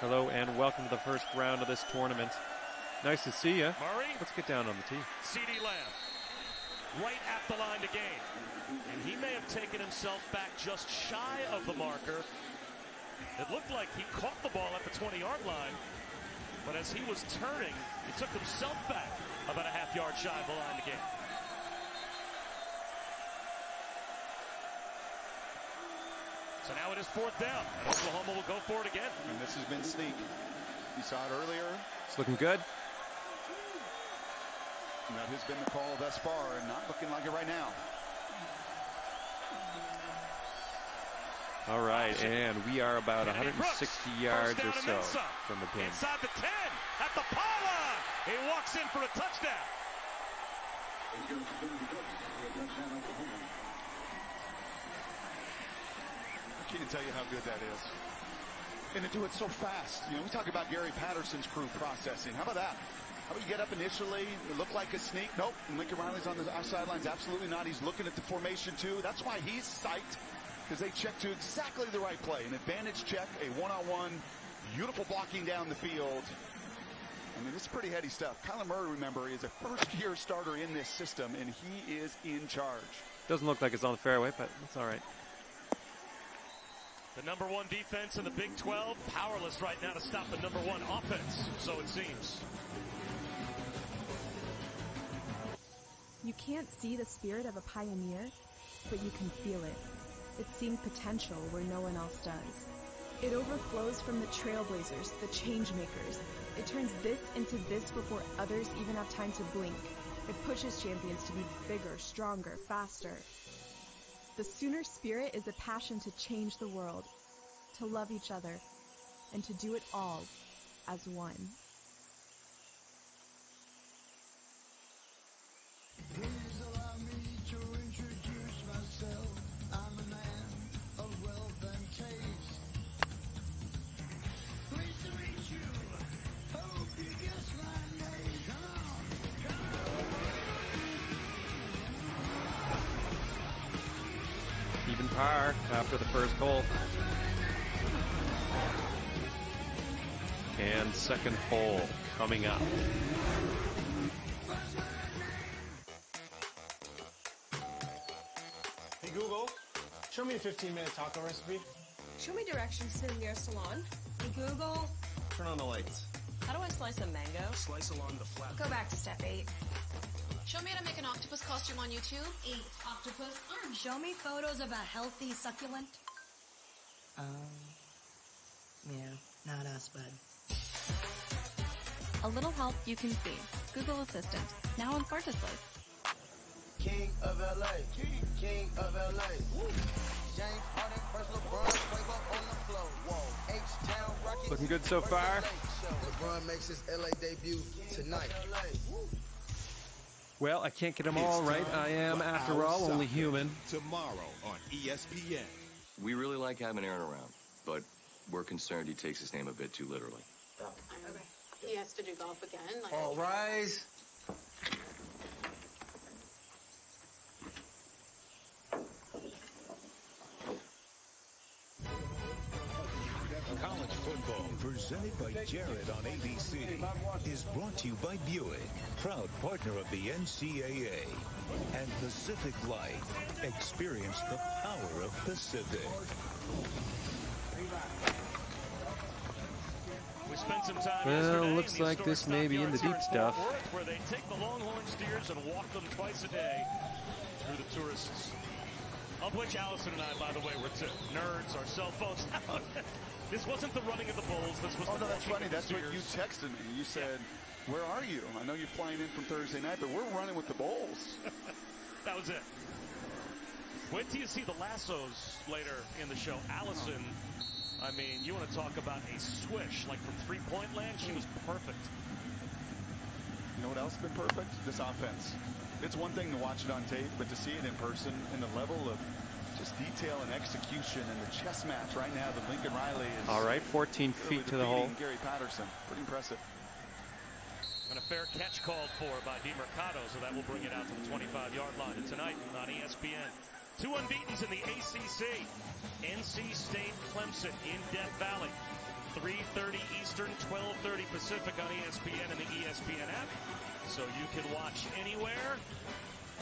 Hello and welcome to the first round of this tournament. Nice to see you. Murray. Let's get down on the tee. CeeDee Lamb right at the line to gain. And he may have taken himself back just shy of the marker. It looked like he caught the ball at the 20-yard line. But as he was turning, he took himself back about a half-yard shy of the line to gain. So now it is fourth down, and Oklahoma will go for it again. And this has been sneak. You saw it earlier. It's looking good. And that has been the call thus far, and not looking like it right now. All right, and we are about 160 yards or so from the pin. Inside the 10, at the pylon. He walks in for a touchdown. I can't tell you how good that is. And to do it so fast. You know, we talk about Gary Patterson's crew processing. How about that? How about you get up initially, it looked like a sneak? Nope. And Lincoln Riley's on the sidelines. Absolutely not. He's looking at the formation too. That's why he's psyched, because they checked to exactly the right play. An advantage check, a one-on-one, beautiful blocking down the field. I mean, this is pretty heady stuff. Kyler Murray, remember, is a first-year starter in this system, and he is in charge. Doesn't look like it's on the fairway, but it's all right. The number one defense in the Big 12, powerless right now to stop the number one offense, so it seems. You can't see the spirit of a pioneer, but you can feel it. It's seeing potential where no one else does. It overflows from the trailblazers, the change makers. It turns this into this before others even have time to blink. It pushes champions to be bigger, stronger, faster. The Sooner spirit is a passion to change the world, to love each other, and to do it all as one. Please allow me to introduce myself. I'm a man of wealth and taste. Pleased to meet you. Hope you guess my name. Come on, come on. Even par after the first hole. And second hole coming up. Hey Google, show me a 15-minute taco recipe. Show me directions to the nearest salon. Hey Google, Turn on the lights. how do I slice a mango? Slice along the flat. Go back to step 8. Show me how to make an octopus costume on YouTube. 8 octopus arms. Show me photos of a healthy succulent. Yeah, not us, bud. A little help you can see. Google Assistant, now on smart displays. King of LA, King of LA. James Harden, first LeBron, playbook on the floor. Whoa, H-Town Rockets. Looking good so far. LeBron makes his LA debut tonight. Well, I can't get them all right. I am, after all, only human. Tomorrow on ESPN. We really like having Aaron around, but we're concerned he takes his name a bit too literally. Okay. He has to do golf again. All rise. College football, presented by Jared on ABC, is brought to you by Buick, proud partner of the NCAA, and Pacific Life. Experience the power of Pacific. We spent some time Well, looks like this may be in the deep stuff. Where they take the Longhorn steers and walk them twice a day through the tourists. Of which Allison and I, by the way, were two. Nerds, our cell phones out. This wasn't the running of the bulls. This was the no, that's funny. That's what you steers. texted me. You said, where are you? I know you're flying in from Thursday night, but we're running with the Bulls. That was it. Wait till you see the lassos later in the show. Allison, I mean, you want to talk about a swish, like from three-point land? She was perfect. You know what else has been perfect? This offense. It's one thing to watch it on tape, but to see it in person and the level of just detail and execution and the chess match right now that Lincoln Riley is. All right, 14 feet to the hole. Gary Patterson. Pretty impressive. And a fair catch called for by DiMercato, so that will bring it out to the 25-yard line. And tonight on ESPN, 2 unbeatens in the ACC. NC State, Clemson in Death Valley. 3:30 Eastern, 12:30 Pacific on ESPN and the ESPN app, so you can watch anywhere.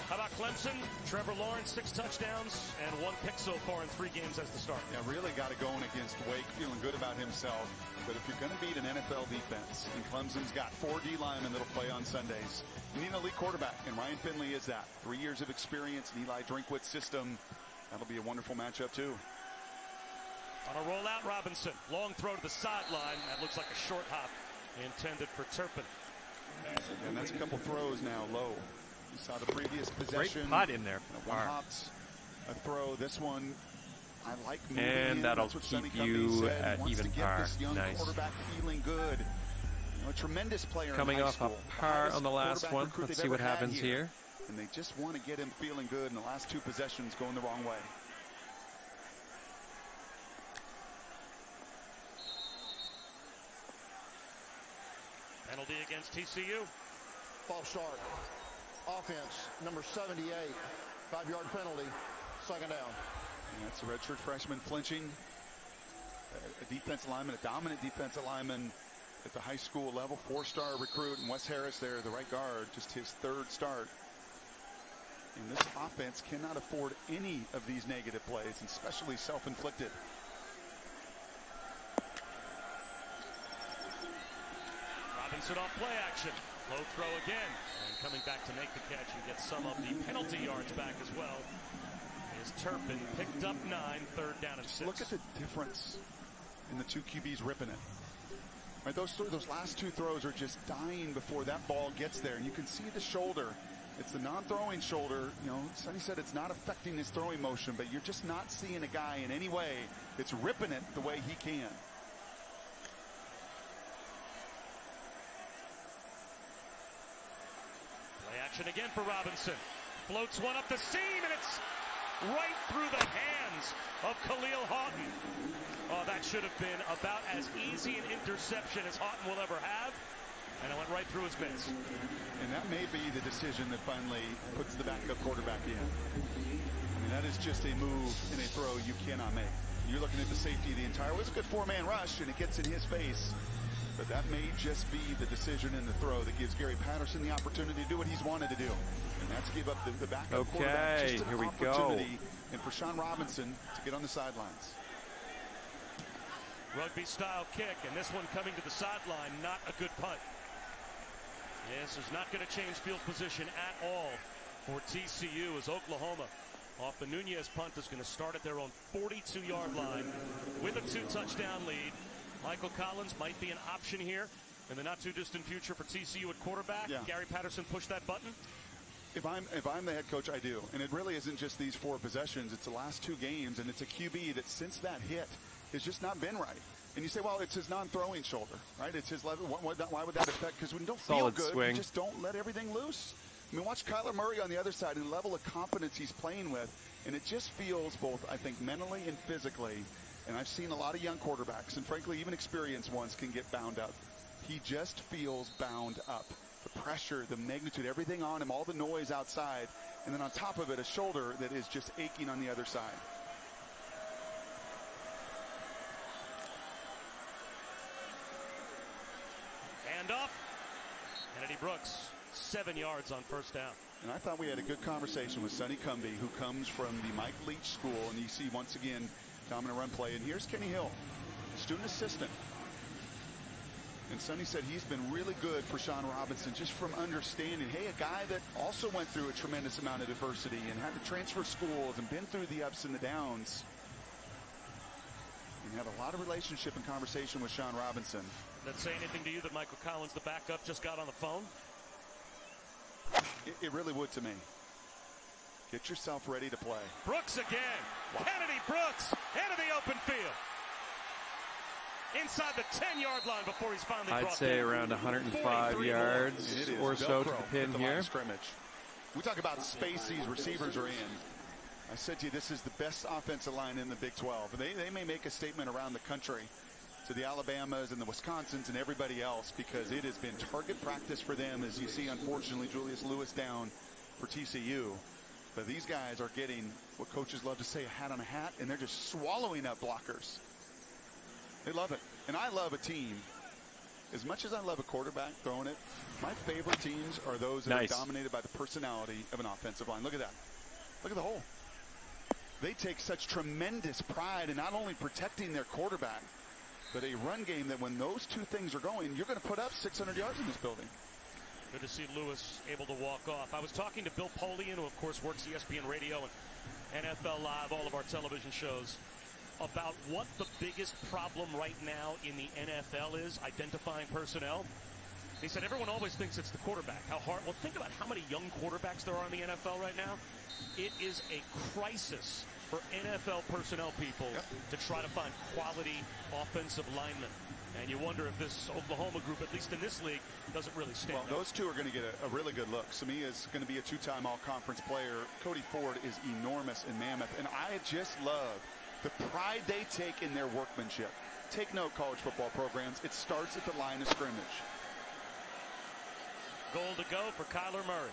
How about Clemson? Trevor Lawrence, 6 touchdowns and 1 pick so far in 3 games as the start. Yeah, really got it going against Wake, feeling good about himself. But if you're going to beat an NFL defense, and Clemson's got 4 D linemen that'll play on Sundays, you need an elite quarterback, and Ryan Finley is that. 3 years of experience in Eli Drinkwitz's system. That'll be a wonderful matchup, too. On a rollout, Robinson. Long throw to the sideline. That looks like a short hop intended for Turpin. And that's a couple throws now low. You saw the previous possession. Great pot in there. One hopped a throw. This one, I like moving and in. that'll keep you at even par. This young nice. Quarterback feeling good. A tremendous player. Coming off school. a par on the last one. Let's see what happens here. And they just want to get him feeling good, and the last 2 possessions going the wrong way. Penalty against TCU. False start. Offense, number 78. 5-yard penalty. 2nd down. And that's a redshirt freshman flinching. A defensive lineman, a dominant defensive lineman at the high school level. 4-star recruit. And Wes Harris there, the right guard, just his 3rd start. And this offense cannot afford any of these negative plays, and especially self-inflicted. Robinson off play action. Low throw again. And coming back to make the catch and get some of the penalty yards back as well is Turpin. Picked up 9, 3rd down and 6. Look at the difference in the 2 QBs ripping it. Right, those last 2 throws are just dying before that ball gets there. And you can see the shoulder. It's the non-throwing shoulder. You know, Sonny said it's not affecting his throwing motion, but you're just not seeing a guy in any way that's ripping it the way he can. Play action again for Robinson. Floats one up the seam, and it's right through the hands of Khalil Houghton. Oh, that should have been about as easy an interception as Houghton will ever have. And it went right through his mitts. And that may be the decision that finally puts the backup quarterback in. I mean, that is just a move and a throw you cannot make. You're looking at the safety of the entire. It was a good 4-man rush, and it gets in his face. But that may just be the decision in the throw that gives Gary Patterson the opportunity to do what he's wanted to do. And that's give up the backup quarterback just an opportunity. And for Sean Robinson to get on the sidelines. Rugby-style kick, and this one coming to the sideline, not a good punt. This is not going to change field position at all for TCU, as Oklahoma, off the Nunez punt, is going to start at their own 42-yard line with a 2-touchdown lead. Michael Collins might be an option here in the not-too-distant future for TCU at quarterback. Yeah. Gary Patterson push that button? If I'm the head coach, I do. And it really isn't just these 4 possessions. It's the last 2 games, and it's a QB that since that hit has just not been right. And you say, well, it's his non-throwing shoulder, right? It's his level. Why would that affect? Because when you don't feel good, you just don't let everything loose. I mean, watch Kyler Murray on the other side and the level of confidence he's playing with. And it just feels both, I think, mentally and physically. And I've seen a lot of young quarterbacks, and frankly, even experienced ones can get bound up. He just feels bound up. The pressure, the magnitude, everything on him, all the noise outside. And then on top of it, a shoulder that is just aching on the other side. Off. Kennedy Brooks, 7 yards on 1st down. And I thought we had a good conversation with Sonny Cumbie, who comes from the Mike Leach School. And you see, once again, dominant run play. And here's Kenny Hill, student assistant. And Sonny said he's been really good for Sean Robinson just from understanding, hey, a guy that also went through a tremendous amount of adversity and had to transfer schools and been through the ups and the downs. And had a lot of relationship and conversation with Sean Robinson. Does that say anything to you that Michael Collins, the backup, just got on the phone? It really would to me. Get yourself ready to play. Brooks again. Wow. Kennedy Brooks into the open field. Inside the 10-yard line before he's finally brought down. I'd say around 105 yards or so to the pin here. Scrimmage. We talk about space these receivers are in. I said to you, this is the best offensive line in the Big 12. They may make a statement around the country to the Alabamas and the Wisconsins and everybody else, because it has been target practice for them, as you see, unfortunately, Julius Lewis down for TCU. But these guys are getting what coaches love to say, a hat on a hat, and they're just swallowing up blockers. They love it. And I love a team. As much as I love a quarterback throwing it, my favorite teams are those that are dominated by the personality of an offensive line. Look at that. Look at the hole. They take such tremendous pride in not only protecting their quarterback, but a run game that when those two things are going, you're going to put up 600 yards in this building. Good to see Lewis able to walk off. I was talking to Bill Polian, who of course works ESPN Radio and NFL Live, all of our television shows, about what the biggest problem right now in the NFL is, identifying personnel. He said everyone always thinks it's the quarterback. How hard? Well, think about how many young quarterbacks there are in the NFL right now. It is a crisis for NFL personnel people to try to find quality offensive linemen. And you wonder if this Oklahoma group, at least in this league, doesn't really stand up. Those two are going to get a really good look. Samia is going to be a two-time all-conference player. Cody Ford is enormous in Mammoth. And I just love the pride they take in their workmanship. Take note, college football programs. It starts at the line of scrimmage. Goal to go for Kyler Murray.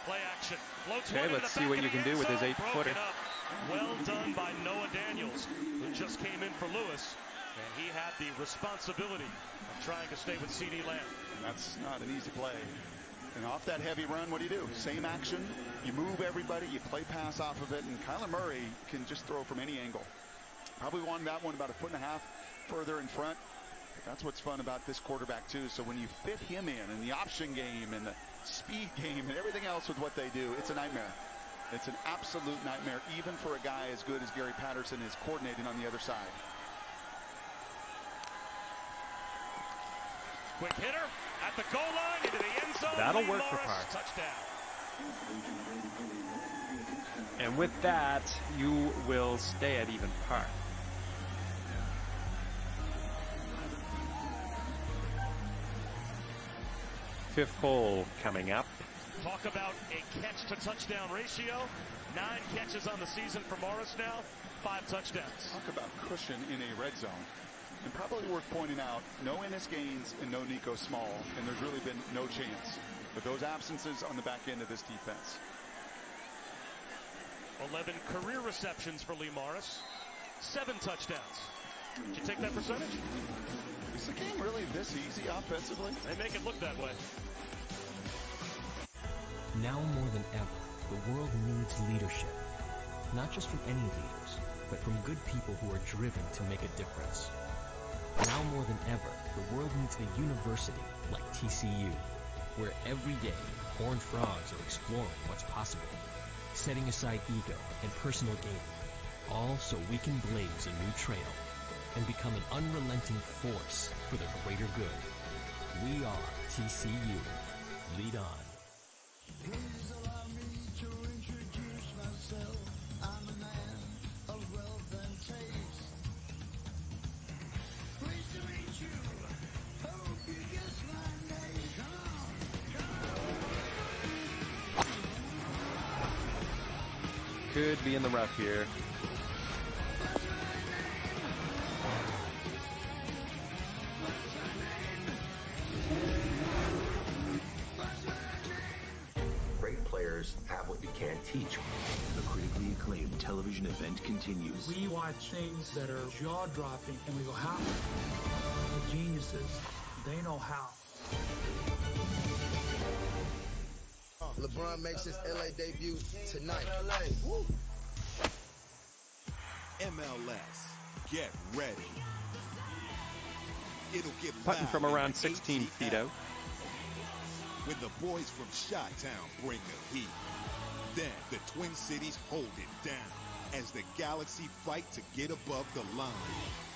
Play action. Okay, let's see what you can do with his 8-footer. Well done by Noah Daniels, who just came in for Lewis, and he had the responsibility of trying to stay with C.D. Lamb. That's not an easy play. And off that heavy run, what do? Same action. You move everybody, you play pass off of it, and Kyler Murray can just throw from any angle. Probably won that one about 1.5 feet further in front. But that's what's fun about this quarterback, too. So when you fit him in the option game and the speed game and everything else with what they do, it's a nightmare. It's an absolute nightmare, even for a guy as good as Gary Patterson is coordinating on the other side. Quick hitter at the goal line into the end zone. That'll work for Parr. Touchdown. And with that, you will stay at even par. Fifth hole coming up. Talk about a catch to touchdown ratio. 9 catches on the season for Morris now. 5 touchdowns. Talk about cushion in a red zone. And probably worth pointing out, no Ennis Gaines and no Nico Small, and there's really been no chance. But those absences on the back end of this defense. 11 career receptions for Lee Morris. 7 touchdowns. Did you take that percentage? Is the game really this easy offensively? They make it look that way. Now more than ever, the world needs leadership. Not just from any leaders, but from good people who are driven to make a difference. Now more than ever, the world needs a university like TCU, where every day, horned frogs are exploring what's possible, setting aside ego and personal gain, all so we can blaze a new trail and become an unrelenting force for the greater good. We are TCU. Lead on. Please allow me to introduce myself. I'm a man of wealth and taste. Pleased to meet you. Hope you guess my name. Come on. Could be in the rough here. Have what you can't teach. The critically acclaimed television event continues. We watch things that are jaw-dropping and we go, how? The geniuses, they know how. LeBron makes his LA debut tonight. Woo. MLS, get ready. It'll get putting from around 16 feet out. When the boys from Chi-Town bring the heat. Then the Twin Cities hold it down as the Galaxy fight to get above the line.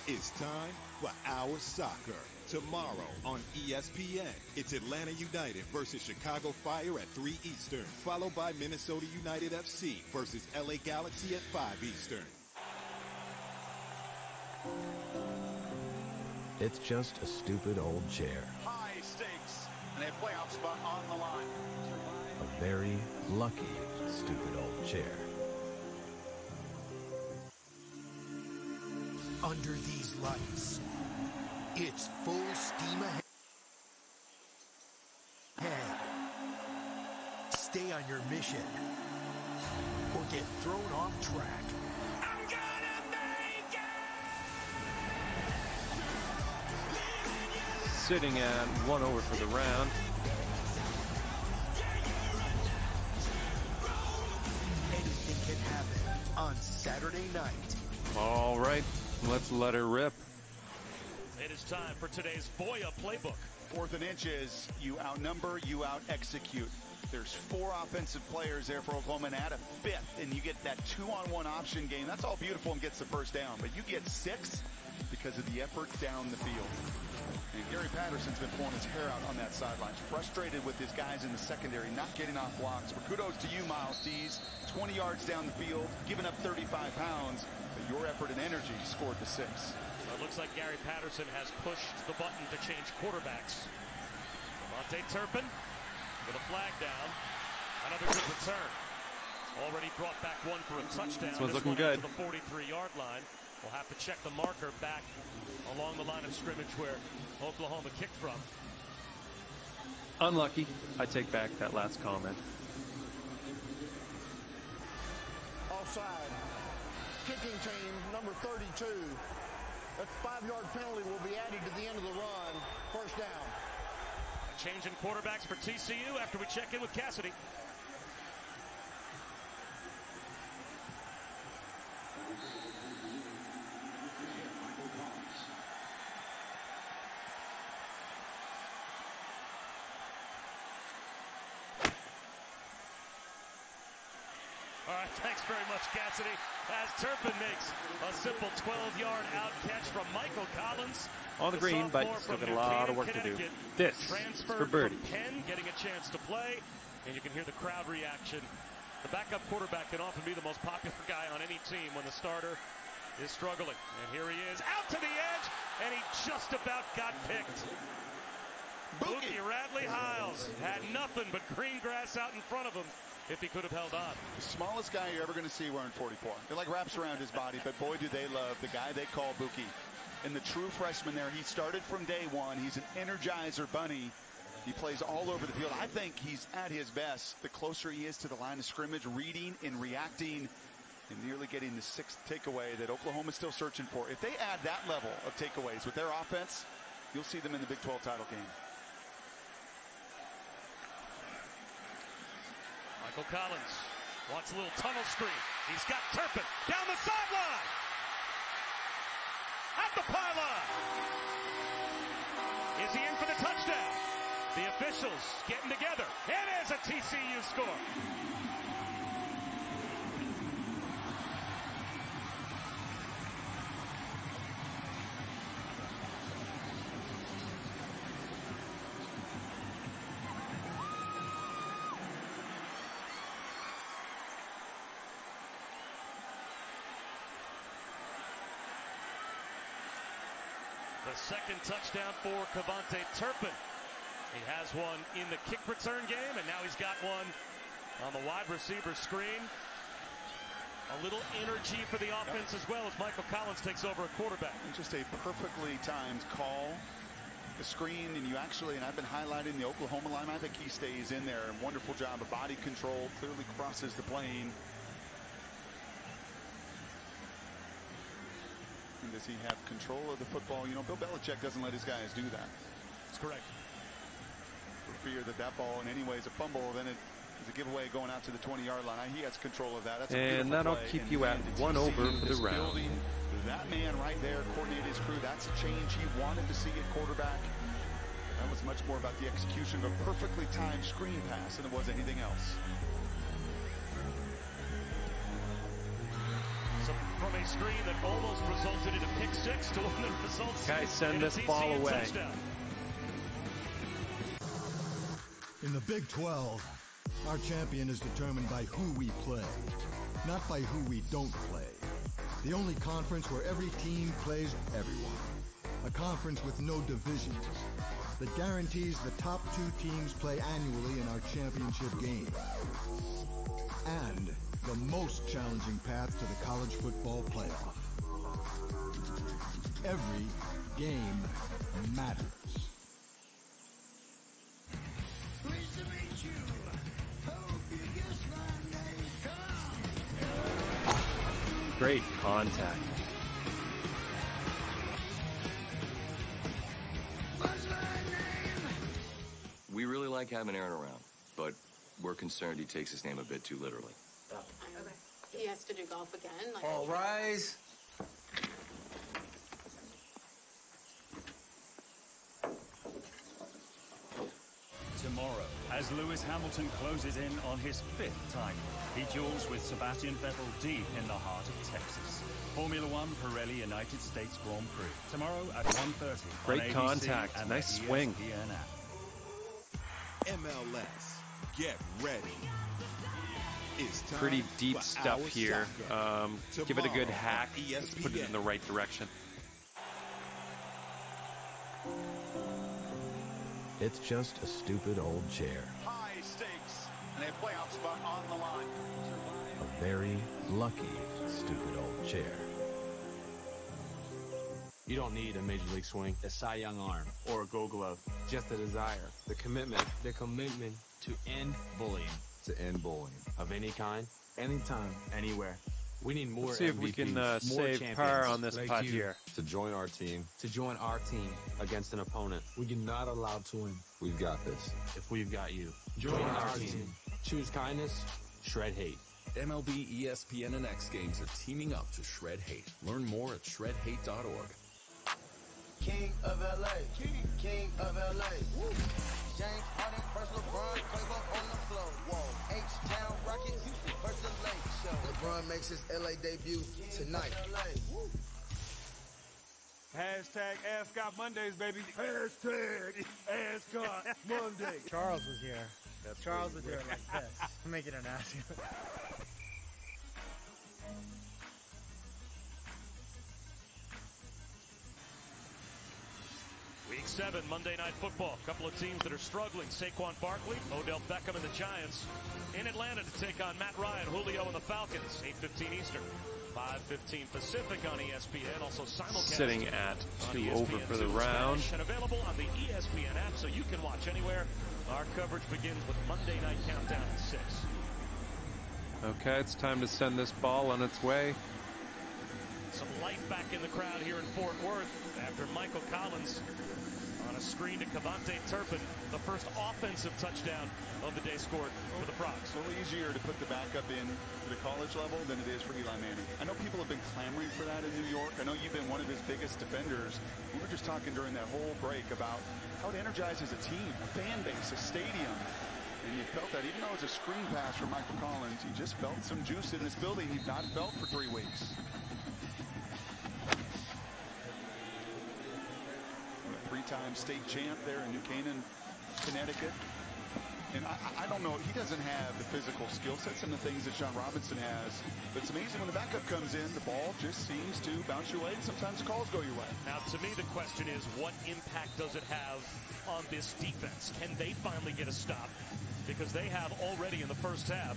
It's time for Our Soccer. Tomorrow on ESPN, it's Atlanta United versus Chicago Fire at 3 Eastern, followed by Minnesota United FC versus LA Galaxy at 5 Eastern. It's just a stupid old chair. High stakes and a playoff spot on the line. A very lucky stupid old chair. Under these lights, it's full steam ahead. Stay on your mission or get thrown off track. sitting at 1 over for the round. Anything can happen on Saturday night. All right, let's let her rip. It is time for today's Boya playbook. 4th and inches, you outnumber, you out-execute. There's 4 offensive players there for Oklahoma and add a 5th, and you get that 2-on-1 option game. That's all beautiful and gets the first down, but you get 6 because of the effort down the field. And Gary Patterson's been pulling his hair out on that sideline, frustrated with his guys in the secondary not getting off blocks. But kudos to you, Miles Dees. 20 yards down the field, giving up 35 pounds, but your effort and energy scored the 6. Well, it looks like Gary Patterson has pushed the button to change quarterbacks. Devontae Turpin with a flag down. Another good return. Already brought back one for a touchdown. This one's looking one good. To the 43-yard line. We'll have to check the marker back along the line of scrimmage where Oklahoma kicked from. Unlucky. I take back that last comment. Offside. Kicking team, number 32. That 5-yard penalty will be added to the end of the run. First down. A change in quarterbacks for TCU after we check in with Cassidy. All right, thanks very much, Cassidy. As Turpin makes a simple 12-yard out catch from Michael Collins. On the green, but still got a lot of work to do. This is for Birdie. Penn getting a chance to play, and you can hear the crowd reaction. The backup quarterback can often be the most popular guy on any team when the starter is struggling. And here he is, out to the edge, and he just about got picked. Bookie Radley-Hiles had nothing but green grass out in front of him if he could have held on. The smallest guy you're ever going to see wearing 44. It like wraps around his body, but boy, do they love the guy they call Bookie. And the true freshman there, he started from day one. He's an energizer bunny. He plays all over the field. I think he's at his best the closer he is to the line of scrimmage, reading and reacting and nearly getting the 6th takeaway that Oklahoma's still searching for. If they add that level of takeaways with their offense, you'll see them in the Big 12 title game. Michael Collins wants a little tunnel screen. He's got Turpin down the sideline. At the pylon. Is he in for the touchdown? The officials getting together. It is a TCU score. The second touchdown for Kevontae Turpin. He has one in the kick return game, and now he's got one on the wide receiver screen. A little energy for the offense as well as Michael Collins takes over a quarterback. And just a perfectly timed call. The screen, and you actually, and I've been highlighting the Oklahoma line. I think he stays in there. Wonderful job of body control. Clearly crosses the plane. And does he have control of the football? You know, Bill Belichick doesn't let his guys do that. That's correct. For fear that ball in any way is a fumble, then it is a giveaway going out to the 20-yard line. He has control of that. That's and that'll keep you at 1 over for the round. That man right there coordinated his crew. That's a change he wanted to see at quarterback. That was much more about the execution of a perfectly timed screen pass than it was anything else. So from a screen that almost resulted in a pick six to one that results guys, send in this a ball away. Touchdown. In the Big 12, our champion is determined by who we play, not by who we don't play. The only conference where every team plays everyone. A conference with no divisions that guarantees the top 2 teams play annually in our championship game. And the most challenging path to the college football playoff. Every game matters. Pleased to meet you. Hope you guess my name. Come on. Great contact. Buzzman. like having Aaron around, but we're concerned he takes his name a bit too literally. Okay. He has to do golf again. Like All rise. Tomorrow, as Lewis Hamilton closes in on his 5th title, he duels with Sebastian Vettel deep in the heart of Texas. Formula One Pirelli United States Grand Prix. Tomorrow at 1:30. Great contact. Nice swing. MLS, get ready. It's time Pretty deep for stuff our here. soccer. Give it a good hack. Tomorrow on Let's put it in the right direction. It's just a stupid old chair. High stakes and a playoff spot on the line. A very lucky stupid old chair. You don't need a major league swing, a Cy Young arm, or a Gold Glove. Just a desire, the commitment to end bullying. To end bullying. Of any kind, anytime, anywhere. We need more Let's see if we MVPs, can more save champions par on this like putt you. here. To join our team. To join our team against an opponent you're not allowed to win. We've got this. If we've got you. Join our team. Choose kindness, shred hate. MLB, ESPN, and X Games are teaming up to shred hate. Learn more at shredhate.org. King of LA, King of LA. Woo. James Harden versus LeBron, playbook on the floor. Whoa, H-Town Rockets, Houston versus the Lakers. Show. LeBron makes his LA debut tonight. Hashtag Ascot Mondays, baby. Hashtag Ascot Mondays. Charles was here. Charles would do it like this. Make it an ass. Week 7, Monday Night Football. A couple of teams that are struggling. Saquon Barkley, Odell Beckham, and the Giants in Atlanta to take on Matt Ryan, Julio, and the Falcons. 8:15 Eastern, 5:15 Pacific on ESPN. Also simulcast. Sitting at 2 over for the round. And available on the ESPN app, so you can watch anywhere. Our coverage begins with Monday Night Countdown at 6. Okay, it's time to send this ball on its way. Some life back in the crowd here in Fort Worth after Michael Collins on a screen to Cavante Turpin, the first offensive touchdown of the day scored for the Procs. It's a little easier to put the backup in to the college level than it is for Eli Manning. I know people have been clamoring for that in New York. I know you've been one of his biggest defenders. We were just talking during that whole break about how it energizes a team, a fan base, a stadium. And you felt that even though it was a screen pass from Michael Collins, he just felt some juice in this building he's not felt for 3 weeks. Three-time state champ there in New Canaan, Connecticut. And I don't know, he doesn't have the physical skill sets and the things that Sean Robinson has. But it's amazing when the backup comes in, the ball just seems to bounce your way, and sometimes the calls go your way. Now, to me, the question is, what impact does it have on this defense? Can they finally get a stop? Because they have already in the first half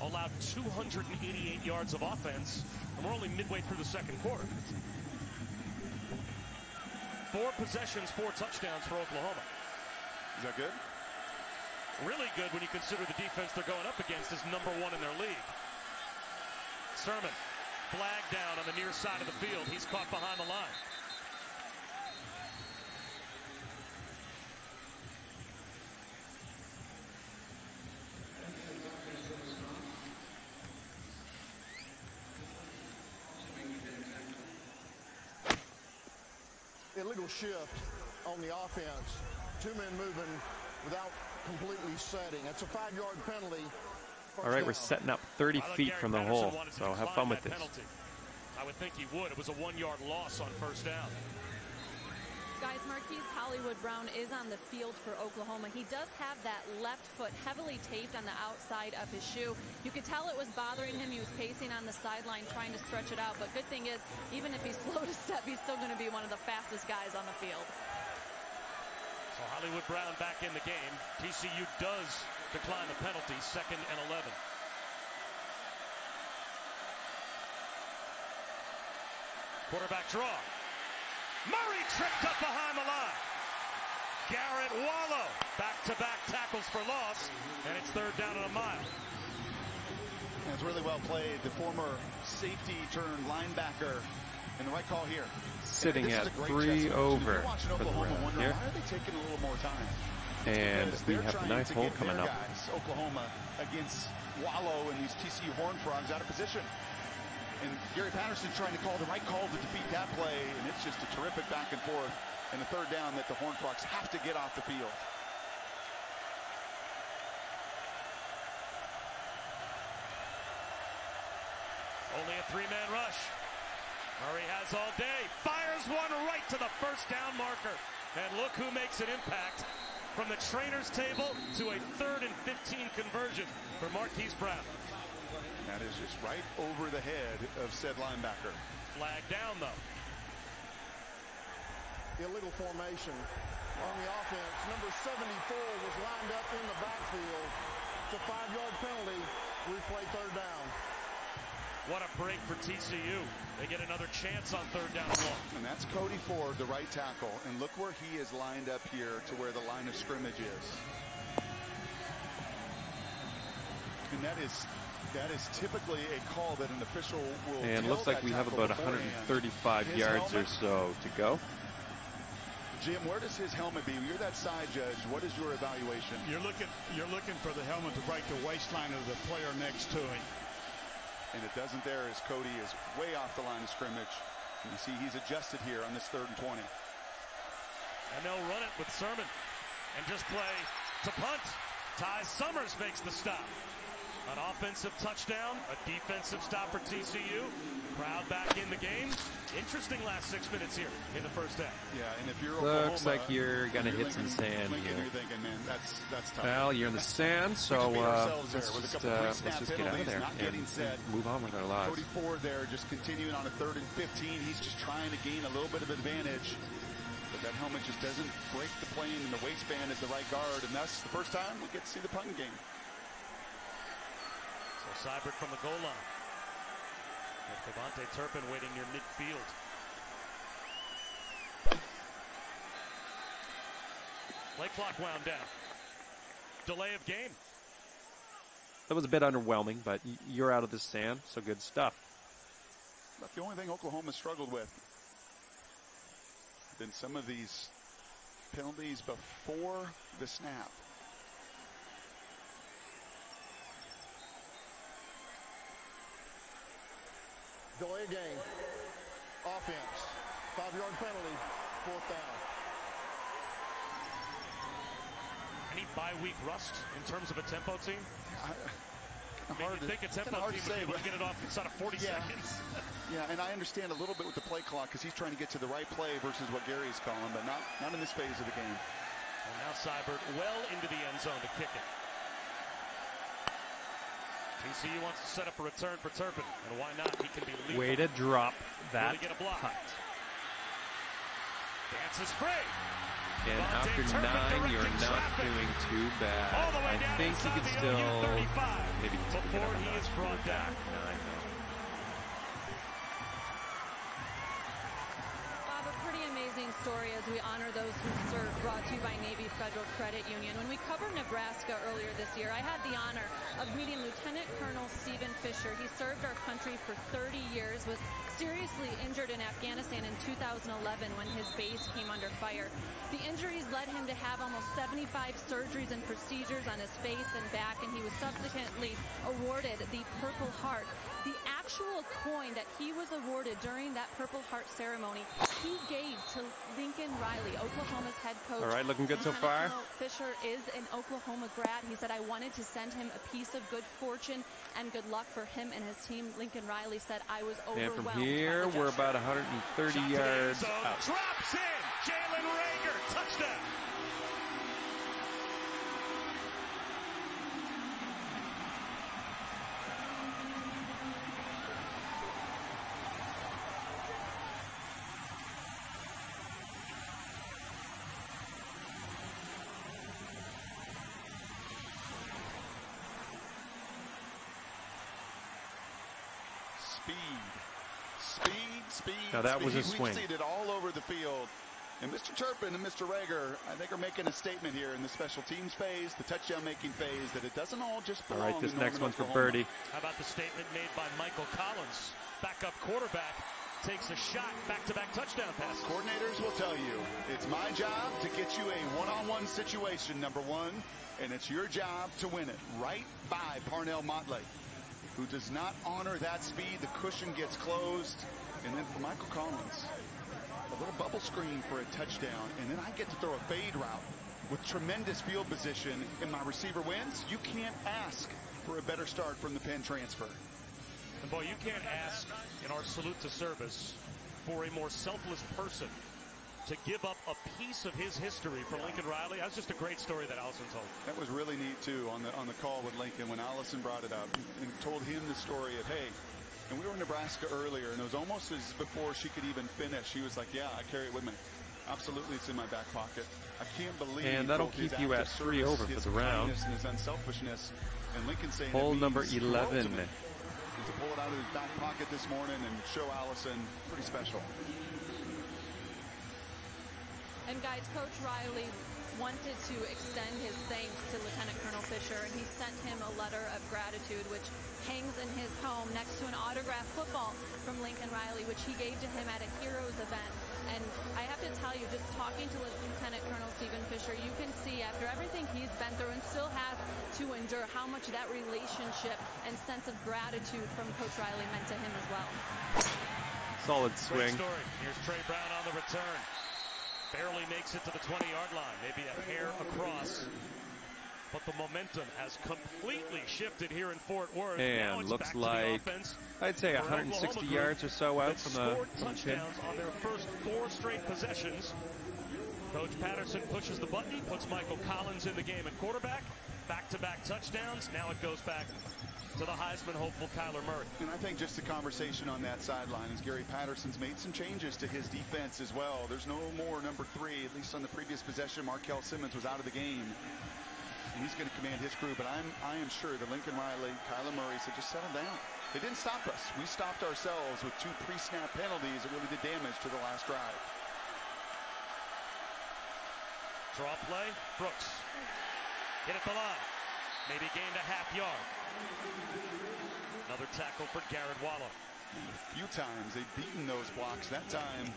allowed 288 yards of offense, and we're only midway through the second quarter. 4 possessions, 4 touchdowns for Oklahoma. Is that good? Really good when you consider the defense they're going up against is number 1 in their league. Sermon, flag down on the near side of the field. He's caught behind the line. Illegal shift on the offense. 2 men moving without completely setting. That's a 5-yard penalty. All right, we're setting up 30 feet from the hole, so have fun with this. Penalty. I would think he would. It was a 1-yard loss on first down. Guys, Marquise Hollywood Brown is on the field for Oklahoma. He does have that left foot heavily taped on the outside of his shoe. You could tell it was bothering him. He was pacing on the sideline trying to stretch it out. But good thing is, even if he's slow to step, he's still going to be one of the fastest guys on the field. So Hollywood Brown back in the game. TCU does decline the penalty, 2nd and 11. Quarterback draw. Murray tripped up behind the line. Garrett Wallow, back-to-back tackles for loss, and it's 3rd down and a mile. It's really well played. The former safety turned linebacker, and the right call here. Sitting at 3 over for the round here. Why are they taking a little more time? And we have a nice hole coming up. Oklahoma against Wallow and these TCU Horned Frogs out of position. And Gary Patterson's trying to call the right call to defeat that play, and it's just a terrific back and forth. And a third down that the Horned Frogs have to get off the field. Only a three-man rush. Murray has all day. Fires one right to the first down marker. And look who makes an impact from the trainer's table to a 3rd and 15 conversion for Marquise Brown. That is just right over the head of said linebacker. Flag down, though. Illegal formation on the offense. Number 74 was lined up in the backfield. It's a 5-yard penalty. Replay third down. What a break for TCU. They get another chance on third down and long. And that's Cody Ford, the right tackle. And look where he is lined up here to where the line of scrimmage is. And that is typically a call that an official will. And it looks like we have about 135 yards or so to go. Jim, where does his helmet be? You're that side judge. What is your evaluation? You're looking for the helmet to break the waistline of the player next to him. And it doesn't there as Cody is way off the line of scrimmage. And you see he's adjusted here on this 3rd and 20. And they'll run it with Sermon and just play to punt. Ty Summers makes the stop. An offensive touchdown, a defensive stop for TCU. Crowd back in the game. Interesting last 6 minutes here in the first half. Yeah, and if you're Looks like you're going to hit some sand here. You're thinking, man, that's tough. Well, you're in the sand, so let's just get out of there and move on with our lives. Cody Ford there just continuing on a 3rd and 15. He's just trying to gain a little bit of advantage. But that helmet just doesn't break the plane, and the waistband is the right guard. And that's the first time we get to see the punting game. So Seibert from the goal line. With Devontae Turpin waiting near midfield. Play clock wound down. Delay of game. That was a bit underwhelming, but you're out of the sand, so good stuff. But the only thing Oklahoma struggled with have been some of these penalties before the snap. Delay of game. Offense. 5-yard penalty. 4th down. Any bye-week rust in terms of a tempo team? Hard to, think a tempo team say, would get it off inside of 40 seconds. Yeah, and I understand a little bit with the play clock because he's trying to get to the right play versus what Gary's calling, but not in this phase of the game. And now Seibert well into the end zone to kick it. TCU wants to set up a return for Turpin, and why not? He can be lethal. Way to drop that get a block. punt. Dances free. And after 9, you're not doing too bad. I think you can still maybe before he is brought down. 9. Bob, a pretty amazing story as we honor those who served, brought to you by Navy Federal Credit Union. When we covered Nebraska earlier this year, I had the honor of meeting Lieutenant Colonel Stephen Fisher. He served our country for 30 years, was seriously injured in Afghanistan in 2011 when his base came under fire. The injuries led him to have almost 75 surgeries and procedures on his face and back, and he was subsequently awarded the Purple Heart. The actual coin that he was awarded during that Purple Heart ceremony, he gave to Lincoln Riley, Oklahoma's head coach. All right, looking good so far. Fisher is an Oklahoma grad. He said, I wanted to send him a piece of good fortune and good luck for him and his team. Lincoln Riley said, I was overwhelmed. And from here, we're about 130 yards out. Drops in. Jalen Rager, touchdown. Speed. Now that was a swing. We've seen it all over the field. And Mr. Turpin and Mr. Rager, I think, are making a statement here in the special teams phase, the touchdown-making phase, that it doesn't all just belong. All right, this next one's for Oklahoma. Birdie. How about the statement made by Michael Collins, backup quarterback, takes a shot. Back-to-back touchdown passes. Coordinators will tell you, it's my job to get you a one-on-one situation, number one, and it's your job to win it. Right by Parnell Motley, who does not honor that speed. The cushion gets closed. And then for Michael Collins, a little bubble screen for a touchdown. And then I get to throw a fade route with tremendous field position, and my receiver wins. You can't ask for a better start from the Penn transfer. And boy, you can't ask in our salute to service for a more selfless person to give up a piece of his history for Lincoln Riley. That's just a great story that Allison told. That was really neat too on the call with Lincoln when Allison brought it up and told him the story of, hey, and we were in Nebraska earlier, and it was almost as before she could even finish. He was like, yeah, I carry it with me. Absolutely, it's in my back pocket. I can't believe. And that'll keep you at 3 over for the round. And his unselfishness. And Lincoln saying hole number 11. To pull it out of his back pocket this morning and show Allison pretty special. And guys, Coach Riley wanted to extend his thanks to Lieutenant Colonel Fisher, and he sent him a letter of gratitude, which hangs in his home next to an autographed football from Lincoln Riley, which he gave to him at a Heroes event. And I have to tell you, just talking to Lieutenant Colonel Stephen Fisher, you can see after everything he's been through and still has to endure, how much that relationship and sense of gratitude from Coach Riley meant to him as well. Solid swing. Great story. Here's Trey Brown on the return. Barely makes it to the 20-yard line, maybe a hair across. But the momentum has completely shifted here in Fort Worth. And looks like, I'd say 160 yards or so out from the touchdowns on their first 4 straight possessions. Coach Patterson pushes the button, puts Michael Collins in the game at quarterback. Back-to-back touchdowns. Now it goes back to the Heisman hopeful Kyler Murray. And I think just the conversation on that sideline is Gary Patterson's made some changes to his defense as well. There's no more number 3, at least on the previous possession. Markel Simmons was out of the game. And he's going to command his crew, but I am sure that Lincoln Riley, Kyler Murray said, just settle down. They didn't stop us. We stopped ourselves with 2 pre-snap penalties that really did damage to the last drive. Draw play, Brooks. Hit at the line. Maybe gained a half yard. Another tackle for Garrett Waller. A few times they've beaten those blocks. That time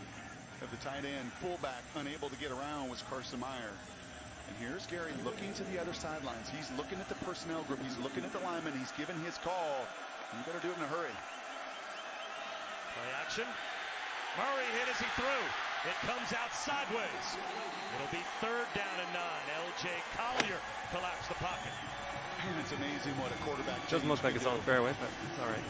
of the tight end fullback unable to get around was Carson Meyer. And here's Gary looking to the other sidelines. He's looking at the personnel group. He's looking at the lineman. He's giving his call. You better do it in a hurry. Play action. Murray hit as he threw. It comes out sideways. It'll be 3rd down and 9. L.J. Collier collapsed the pocket. And it's amazing what a quarterback doesn't look like it's on the fairway, but it's all right.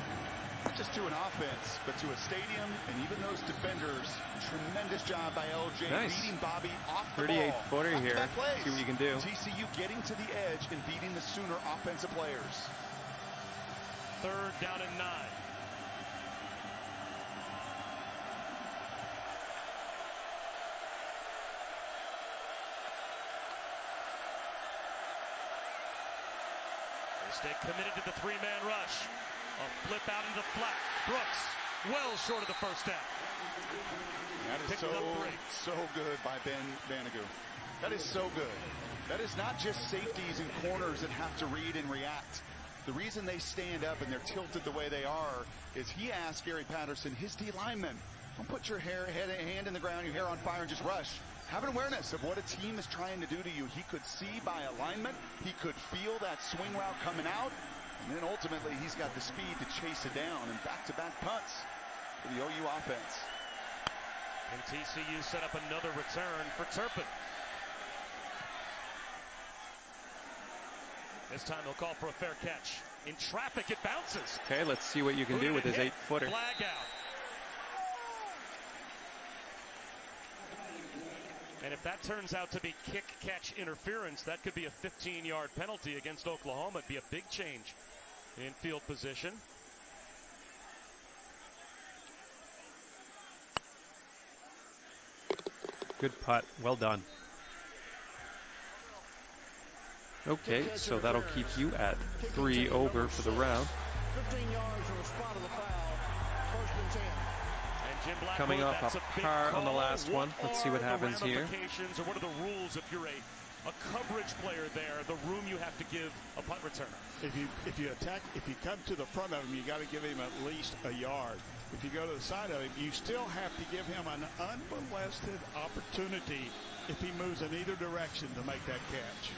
Not just to an offense, but to a stadium, and even those defenders. Tremendous job by L.J. Nice. Beating Bobby off the ball. 38-footer here. See what you can do. TCU getting to the edge and beating the Sooner offensive players. 3rd down and 9. Stay committed to the 3-man rush. A flip out into the flat. Brooks, well short of the first down. That is so good by Ben Vanagoo. That is so good. That is not just safeties and corners that have to read and react. The reason they stand up and they're tilted the way they are is he asked Gary Patterson, his D lineman, don't put your hand in the ground, your hair on fire, and just rush. Have an awareness of what a team is trying to do to you. He could see by alignment. He could feel that swing route coming out. And then ultimately, he's got the speed to chase it down. And back-to-back punts for the OU offense. And TCU set up another return for Turpin. This time they'll call for a fair catch. In traffic, it bounces. Okay, let's see what you can do with his 8-footer. Flag out. And if that turns out to be kick-catch interference, that could be a 15-yard penalty against Oklahoma. It'd be a big change in field position. Good putt. Well done. Okay, so that'll keep you at 3 over for the round. 15 yards from the spot of the foul. 1st and 10. Coming off a par on the last one. Let's see what happens here. Or what are the rules if you're a coverage player there, the room you have to give a punt returner? If you come to the front of him, you got to give him at least a yard. if you go to the side of him, you still have to give him an unmolested opportunity if he moves in either direction to make that catch.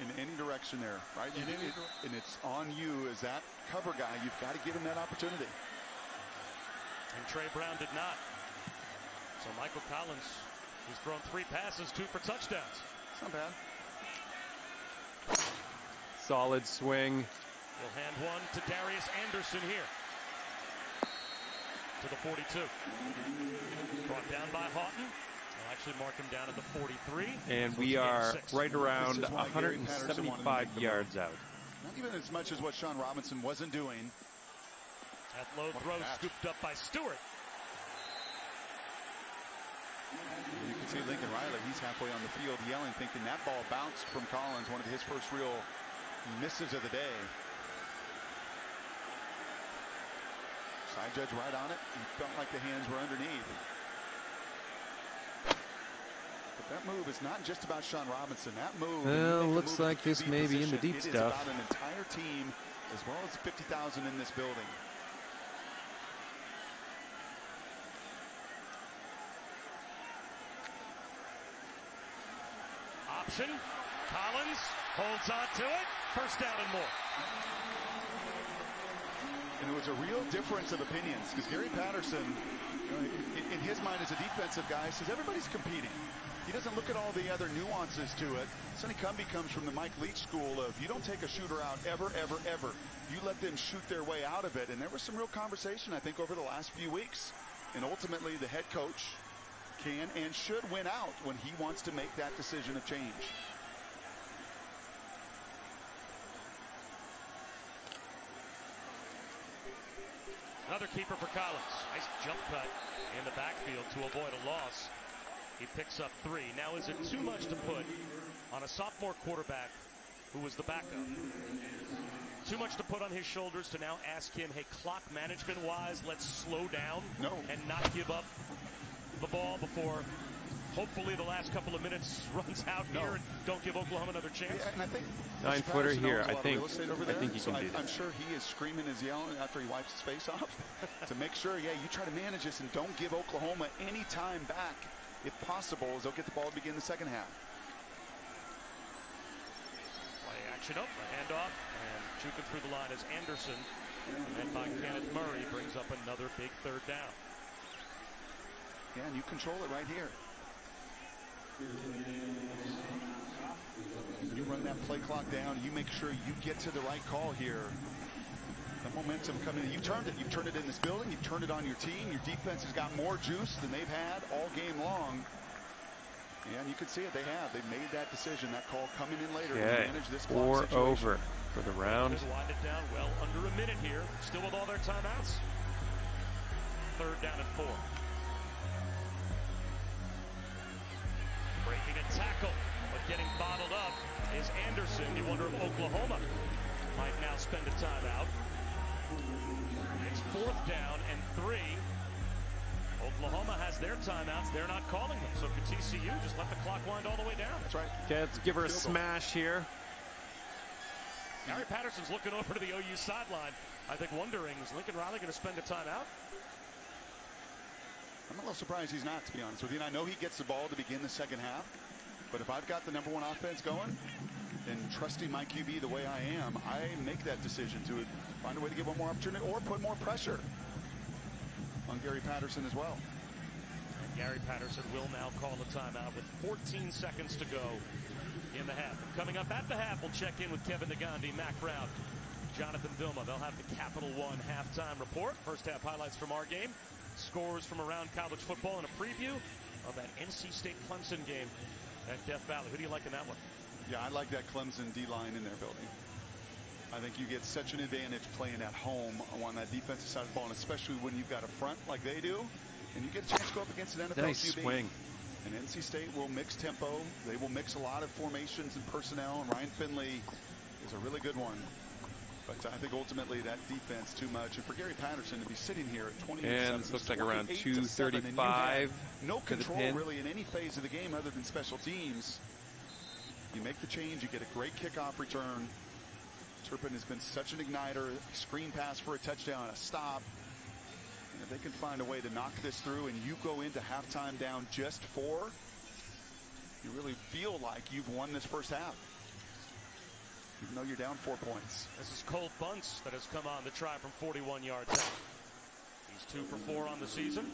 In any direction there, right? And it's on you as that cover guy. You've got to give him that opportunity. And Trey Brown did not. So Michael Collins, who's thrown 3 passes, 2 for touchdowns. It's not bad. Solid swing. He'll hand one to Darius Anderson here. To the 42. Brought down by Houghton. They'll actually mark him down at the 43. And so we are right around 175 yards out. Not even as much as what Sean Robinson wasn't doing. That low throw scooped up by Stewart. You can see Lincoln Riley. He's halfway on the field yelling, thinking that ball bounced from Collins, one of his first real misses of the day. Side judge right on it. He felt like the hands were underneath. But that move is not just about Sean Robinson. That move. Well, looks like this may be in the deep stuff. It is about an entire team as well as 50,000 in this building. Option. Collins holds on to it. First down and more. And it was a real difference of opinions because Gary Patterson, in his mind as a defensive guy, says everybody's competing. He doesn't look at all the other nuances to it. Sonny Cumbie comes from the Mike Leach school of you don't take a shooter out ever, ever, ever. You let them shoot their way out of it. And there was some real conversation, I think, over the last few weeks. And ultimately, the head coach can and should win out when he wants to make that decision of change. Another keeper for Collins. Nice jump cut in the backfield to avoid a loss. He picks up 3. Now, is it too much to put on a sophomore quarterback who was the backup? Too much to put on his shoulders to now ask him, hey, clock management-wise, let's slow down and not give up the ball before hopefully the last couple of minutes runs out here and don't give Oklahoma another chance. Yeah, and I think 9-footer here. I think he so can do this. I'm sure he is screaming and yelling after he wipes his face off to make sure, you try to manage this and don't give Oklahoma any time back, if possible, as they'll get the ball to begin the second half. Play action up, a handoff, and juking through the line is Anderson. And then by Kenneth Murray brings up another big third down. Yeah, and you control it right here. You run that play clock down. You make sure you get to the right call here. The momentum coming in. You turned it. You've turned it in this building. You've turned it on your team. Your defense has got more juice than they've had all game long. And you can see it. They have. They've made that decision. That call coming in later to manage this clock situation. 4 over for the round. Wind it down well under a minute here. Still with all their timeouts. Third down and 4. Breaking a tackle, but getting bottled up is Anderson. You wonder if Oklahoma might now spend a timeout. It's 4th down and 3. Oklahoma has their timeouts. They're not calling them. So could TCU just let the clock wind all the way down? That's right. Okay, let's give her a smash here. Gary Patterson's looking over to the OU sideline. I think wondering, is Lincoln Riley going to spend a timeout? I'm a little surprised he's not, to be honest with you. And I know he gets the ball to begin the second half. But if I've got the #1 offense going and trusting my QB the way I am, I make that decision to find a way to get one more opportunity or put more pressure on Gary Patterson as well. And Gary Patterson will now call the timeout with 14 seconds to go in the half. And coming up at the half, we'll check in with Kevin Negandhi, Mac Brown, Jonathan Vilma. They'll have the Capital One halftime report. First half highlights from our game. Scores from around college football and a preview of that NC State Clemson game at Death Valley. Who do you like in that one? Yeah, I like that Clemson D-line in their building. I think you get such an advantage playing at home on that defensive side of the ball, and especially when you've got a front like they do, and you get a chance to go up against an NFL nice QB. Swing. And NC State will mix tempo. They will mix a lot of formations and personnel, and Ryan Finley is a really good one. But I think ultimately that defense too much. And for Gary Patterson to be sitting here at 28-7. And this looks like around 2:35. No control really in any phase of the game other than special teams. You make the change. You get a great kickoff return. Turpin has been such an igniter, a screen pass for a touchdown, a stop. And if they can find a way to knock this through and you go into halftime down just 4, you really feel like you've won this first half, even though you're down 4 points. This is Colt Bunce that has come on to try from 41 yards out. He's 2 for 4 on the season.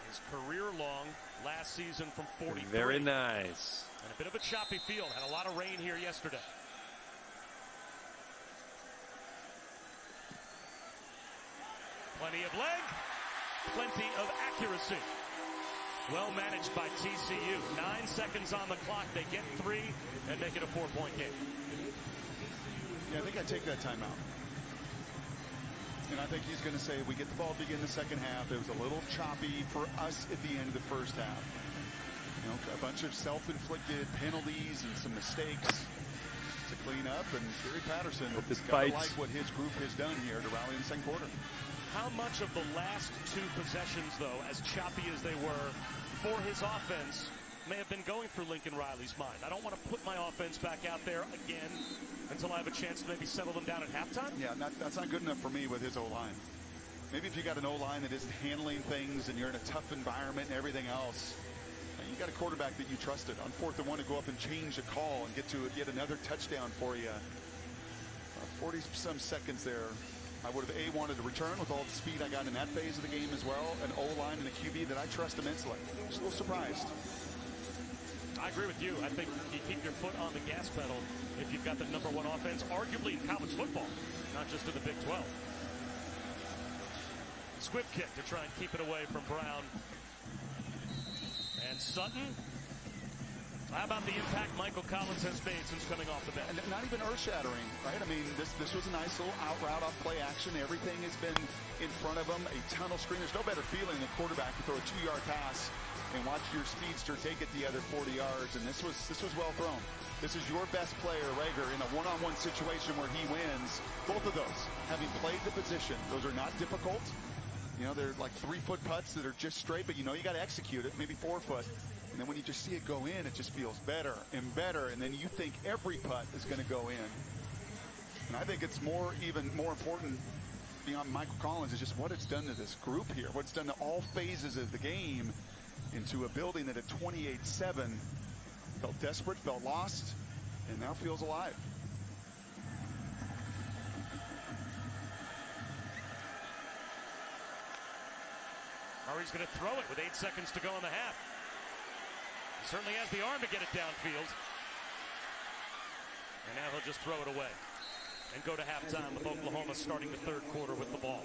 His career long last season from 43. Very nice. And a bit of a choppy field. Had a lot of rain here yesterday. Plenty of leg, plenty of accuracy. Well managed by TCU. 9 seconds on the clock. They get 3 and make it a 4-point game. Yeah, I think I take that timeout. And I think he's going to say we get the ball to begin the second half. It was a little choppy for us at the end of the first half. You know, a bunch of self-inflicted penalties and some mistakes to clean up. And Gary Patterson has got to like what his group has done here to rally in the second quarter. How much of the last 2 possessions, though, as choppy as they were for his offense, may have been going through Lincoln Riley's mind? I don't want to put my offense back out there again until I have a chance to maybe settle them down at halftime. Yeah, that's not good enough for me with his O-line. Maybe if you got an O-line that isn't handling things and you're in a tough environment and everything else, you got a quarterback that you trusted on 4th and 1 to go up and change a call and get to yet another touchdown for you. 40-some seconds there. I would have wanted to return with all the speed I got in that phase of the game as well. An O-line and a QB that I trust immensely. Just a little surprised. I agree with you. I think you keep your foot on the gas pedal if you've got the #1 offense, arguably in college football, not just in the Big 12. Squib kick to try and keep it away from Brown. And Sutton. How about the impact Michael Collins has made since coming off the bench? And not even earth-shattering, right? I mean, this was a nice little out route off play action. Everything has been in front of him. A tunnel screen. There's no better feeling than quarterback to throw a 2-yard pass and watch your speedster take it the other 40 yards. And this was well thrown. This is your best player, Rager, in a one-on-one situation where he wins. Both of those, having played the position, those are not difficult. You know, they're like 3-foot putts that are just straight, but you know you got to execute it, maybe 4 foot. And then when you just see it go in, it just feels better and better. And then you think every putt is going to go in. And I think it's even more important beyond Michael Collins is just what it's done to this group here, what it's done to all phases of the game, into a building that at 28-7 felt desperate, felt lost, and now feels alive. Murray's going to throw it with 8 seconds to go in the half. He certainly has the arm to get it downfield. And now he'll just throw it away and go to halftime with Oklahoma starting the third quarter with the ball.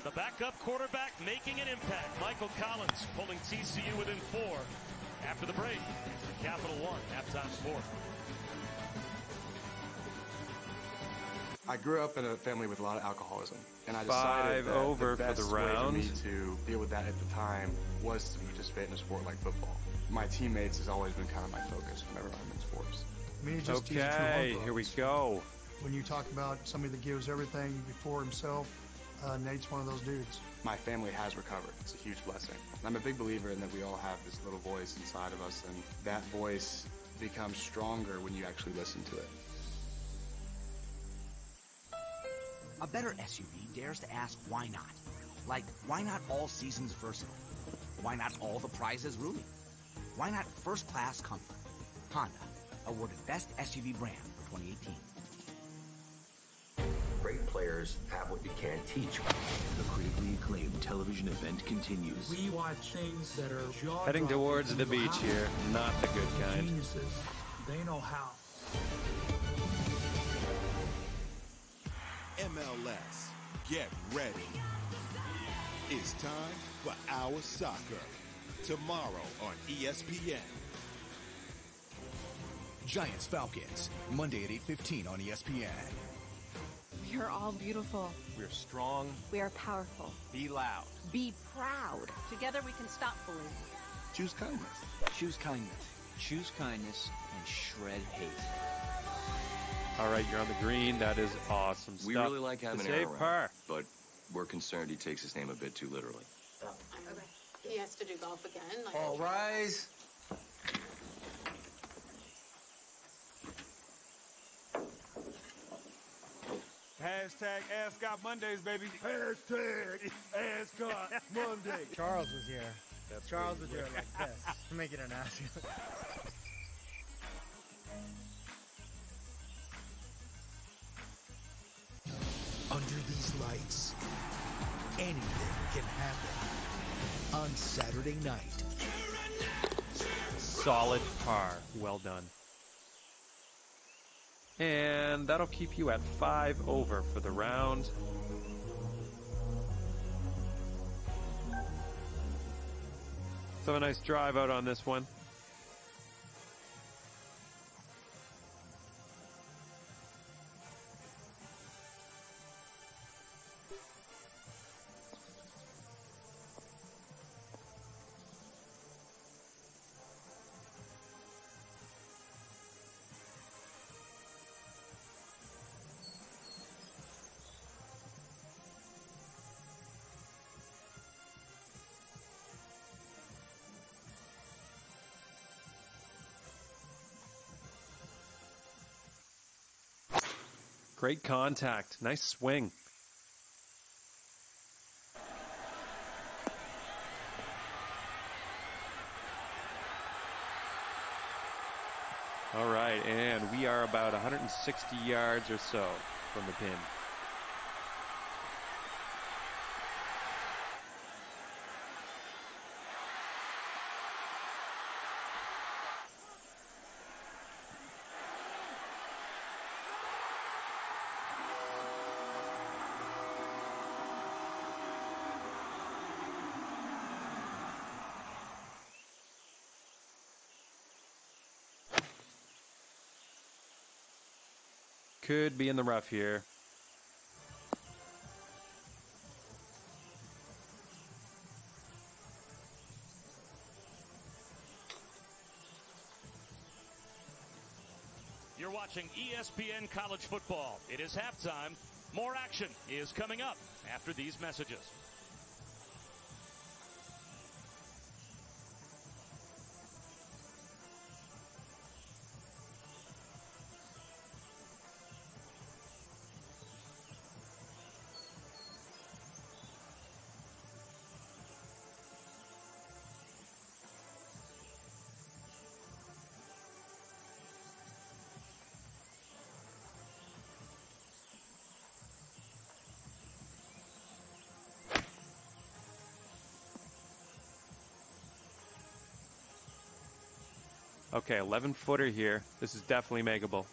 The backup quarterback making an impact. Michael Collins pulling TCU within 4 after the break. Capital One, halftime score. I grew up in a family with a lot of alcoholism, and I decided that over the best for the way round. for me to deal with that at the time was to participate in a sport like football. My teammates has always been kind of my focus whenever I'm in sports. I mean, it just teaches you Okay, true here we go. When you talk about somebody that gives everything before himself, Nate's one of those dudes. My family has recovered. It's a huge blessing. I'm a big believer in that we all have this little voice inside of us, and that voice becomes stronger when you actually listen to it. A better SUV dares to ask why not. Like, why not all seasons versatile? Why not all the prizes roomy? Why not first class comfort? Honda, awarded Best SUV Brand for 2018. Great players have what you can't teach. The critically acclaimed television event continues. We watch things that are jaw-dropping. Heading towards the beach here, not the good kind. Geniuses, they know how. MLS, get ready. It's time for Our Soccer. Tomorrow on ESPN. Giants Falcons, Monday at 8:15 on ESPN. We are all beautiful. We are strong. We are powerful. Be loud. Be proud. Together we can stop bullying. Choose kindness. Choose kindness. Choose kindness and shred hate. All right, you're on the green. That is awesome stuff. We really like having To Aaron save around, par. but we're concerned he takes his name a bit too literally. Okay. He has to do golf again. All rise. Hashtag Ascot Mondays, baby. Hashtag Ascot Monday. Charles was here. Charles would do it like this. Make it an Ascot. Under these lights, anything can happen on Saturday night. Solid par. Well done. And that'll keep you at 5 over for the round. So a nice drive out on this one. Great contact. Nice swing. All right, and we are about 160 yards or so from the pin. Could be in the rough here. You're watching ESPN College Football. It is halftime. More action is coming up after these messages. Okay, 11-footer here. This is definitely makeable.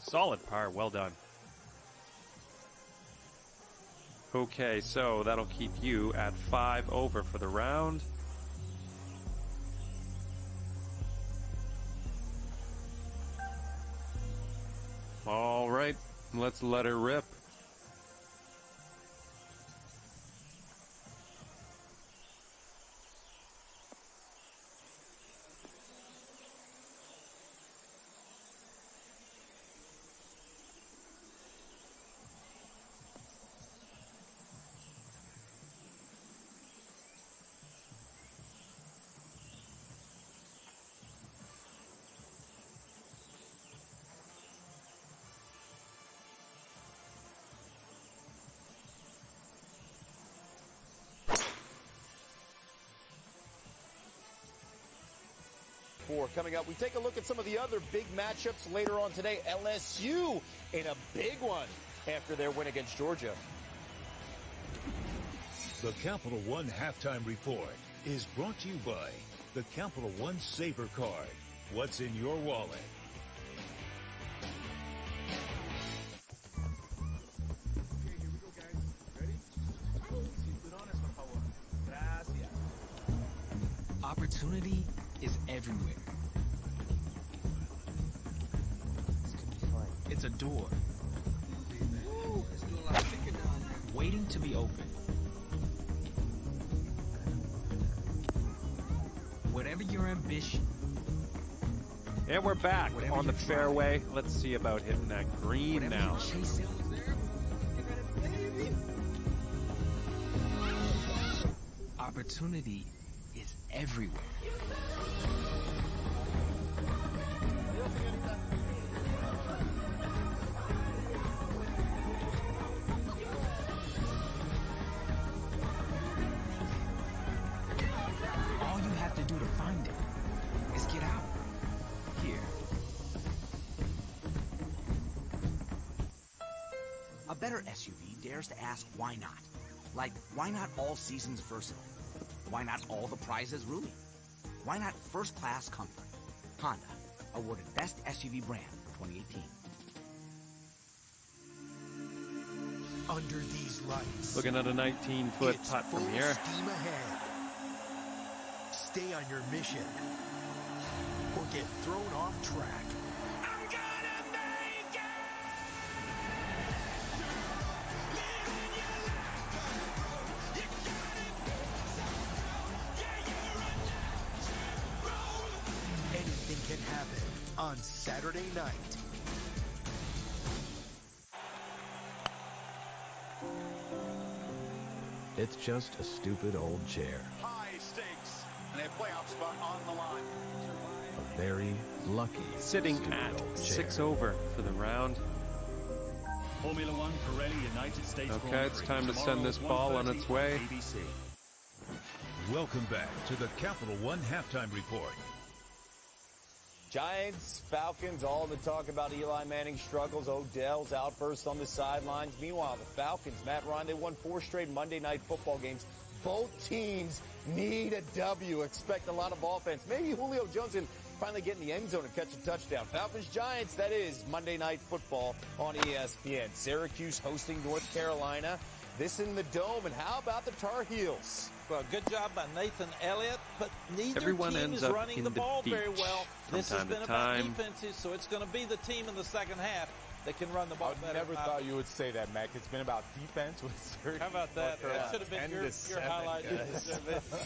Solid par, well done. Okay, so that'll keep you at 5 over for the round. All right, let's let her rip. Coming up, we take a look at some of the other big matchups later on today. LSU in a big one after their win against Georgia. The Capital One Halftime Report is brought to you by the Capital One Saver Card. What's in your wallet? Opportunity is everywhere. It's a door. Waiting to be opened. Whatever your ambition. And we're back on the fairway. Let's see about hitting that green now. Opportunity is everywhere. All you have to do to find it is get out. Here. A better SUV dares to ask why not. Like, why not all seasons versatile? Why not all the prizes roomy? Why not first-class comfort? Honda, awarded Best SUV Brand for 2018. Under these lights. Looking at a 19-foot putt from here. Steam ahead. Stay on your mission. Or get thrown off track. I'm gonna make it! Anything can happen on Saturday night. It's just a stupid old chair. High stakes and a playoff spot on the line. A very lucky Sitting at 6 over for the round. Formula One Pirelli United States. Okay, it's time to send this ball on its way. Welcome back to the Capital One Halftime Report. Giants, Falcons, all the talk about Eli Manning's struggles, Odell's outbursts on the sidelines. Meanwhile, the Falcons, Matt Ryan, they won 4 straight Monday Night Football games. Both teams need a W. Expect a lot of offense. Maybe Julio Jones can finally get in the end zone and catch a touchdown. Falcons, Giants, that is Monday Night Football on ESPN. Syracuse hosting North Carolina. This in the Dome. And how about the Tar Heels? Well, good job by Nathan Elliott, but neither Everyone team ends is up running in the the ball very beach well. from This has time been to about time. defenses, so it's going to be the team in the second half that can run the ball better. I never thought you would say that, Mac. It's been about defense with Syracuse. How about that? That should have been your highlight.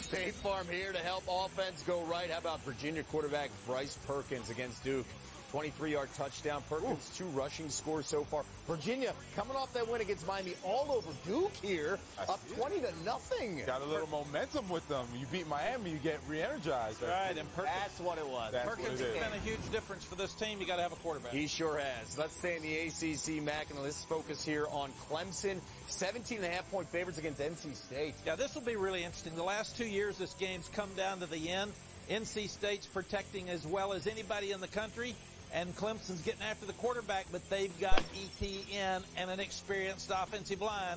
State Farm here to help offense go right. How about Virginia quarterback Bryce Perkins against Duke? 23-yard touchdown. Perkins, 2 rushing scores so far. Virginia coming off that win against Miami all over Duke here, up 20-0. Got a little momentum with them. You beat Miami, you get re-energized. Right, and Perkins, that's what it was. Perkins has been a huge difference for this team. You got to have a quarterback. He sure has. Let's stay in the ACC, Mac, and let's focus here on Clemson. 17.5-point favorites against NC State. Yeah, this will be really interesting. The last 2 years, this game's come down to the end. NC State's protecting as well as anybody in the country. And Clemson's getting after the quarterback, but they've got ETN and an experienced offensive line.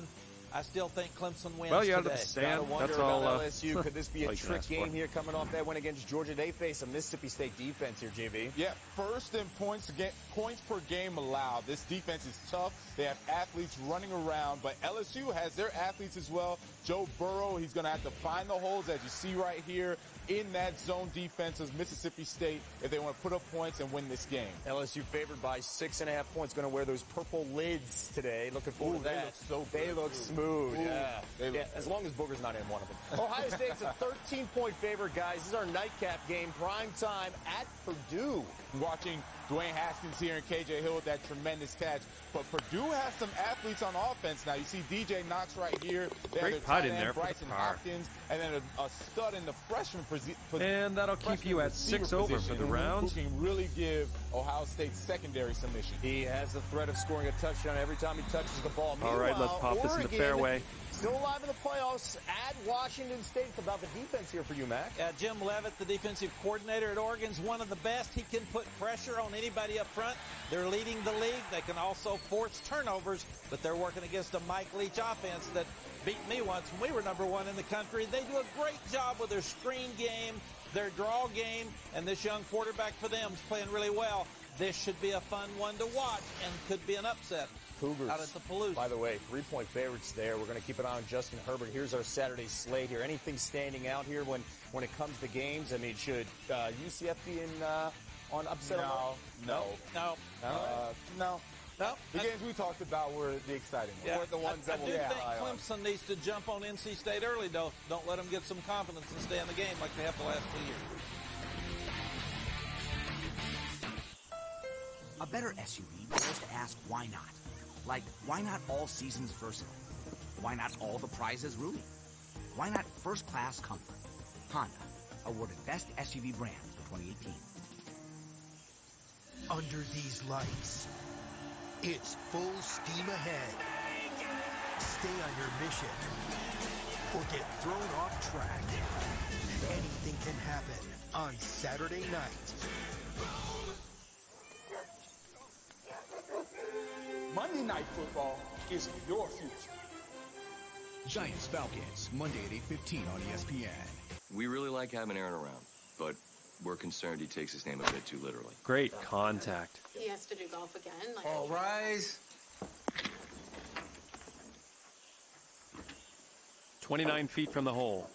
I still think Clemson wins Well, you today. understand. That's all. LSU. Could this be a trick game here coming off that win against Georgia? They face a Mississippi State defense here, JV. Yeah, first in points per game allowed. This defense is tough. They have athletes running around, but LSU has their athletes as well. Joe Burrow, he's going to have to find the holes, as you see right here, in that zone defense of Mississippi State if they want to put up points and win this game. LSU favored by 6.5 points. Going to wear those purple lids today. Looking forward to that. They look so good. They look smooth. Yeah. As long as Booger's not in one of them. Ohio State's a 13-point favorite, guys. This is our nightcap game. Prime time at Purdue. Watching Dwayne Haskins here and KJ Hill with that tremendous catch. But Purdue has some athletes on offense now. You see DJ Knox right here. They Great putt in there for Bryson the car. Hopkins, and then a stud in the freshman position. And that'll keep you at 6 over for the round. Who can really give Ohio State secondary some issues. He has the threat of scoring a touchdown every time he touches the ball. All right, let's pop this in the fairway. Still alive in the playoffs at Washington State. It's about the defense here for you, Mac. Jim Leavitt, the defensive coordinator at Oregon, is one of the best. He can put pressure on anybody up front. They're leading the league. They can also force turnovers, but they're working against a Mike Leach offense that beat me once when we were #1 in the country. They do a great job with their screen game, their draw game, and this young quarterback for them is playing really well. This should be a fun one to watch and could be an upset. Cougars out at the Palooza. By the way, 3-point favorites there. We're going to keep an eye on Justin Herbert. Here's our Saturday slate here. Anything standing out here when it comes to games? I mean, should UCF be in on upset? No. No, The games we talked about were the exciting ones. yeah, Weren't the ones that I will do get think high on. Clemson needs to jump on NC State early, though. Don't let them get some confidence and stay in the game like they have the last 2 years. A better SUV dares to ask why not. Like, why not all seasons versatile? Why not all the prizes roomy? Why not first-class comfort? Honda, awarded Best SUV Brand for 2018. Under these lights, it's full steam ahead. Stay on your mission or get thrown off track. Anything can happen on Saturday night. Monday Night Football is your future. Giants Falcons, Monday at 8:15 on ESPN. We really like having Aaron around, but we're concerned he takes his name a bit too literally. Great contact. He has to do golf again. Like, All rise. 29 feet from the hole.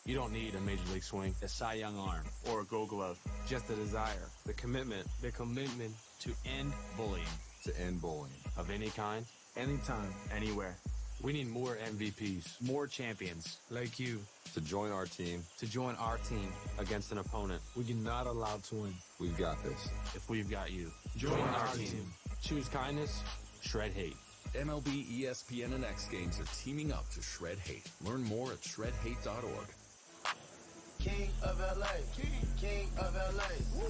You don't need a major league swing, a Cy Young arm, or a Gold Glove. Just the desire, the commitment to end bullying. To end bullying. Of any kind, anytime, anywhere. We need more MVPs, more champions like you. To join our team. To join our team against an opponent we're not allowed to win. We've got this. If we've got you. Join our team. Choose kindness, shred hate. MLB, ESPN, and X Games are teaming up to shred hate. Learn more at shredhate.org. King of LA, King of LA. Woo.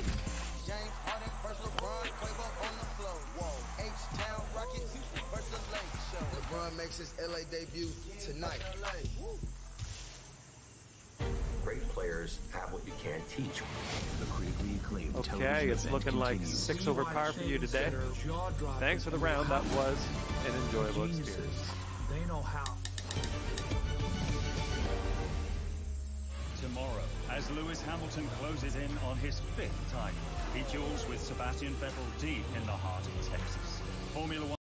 James Harden versus LeBron, Quavo on the floor. Whoa, H-Town Rockets versus the Lake Show. LeBron makes his LA debut tonight. Great players have what you can't teach. The critically acclaimed Okay, it's looking like 6 over par for you today. Thanks for the round. That was an enjoyable experience. They know how. Tomorrow, as Lewis Hamilton closes in on his 5th title, he duels with Sebastian Vettel deep in the heart of Texas. Formula One.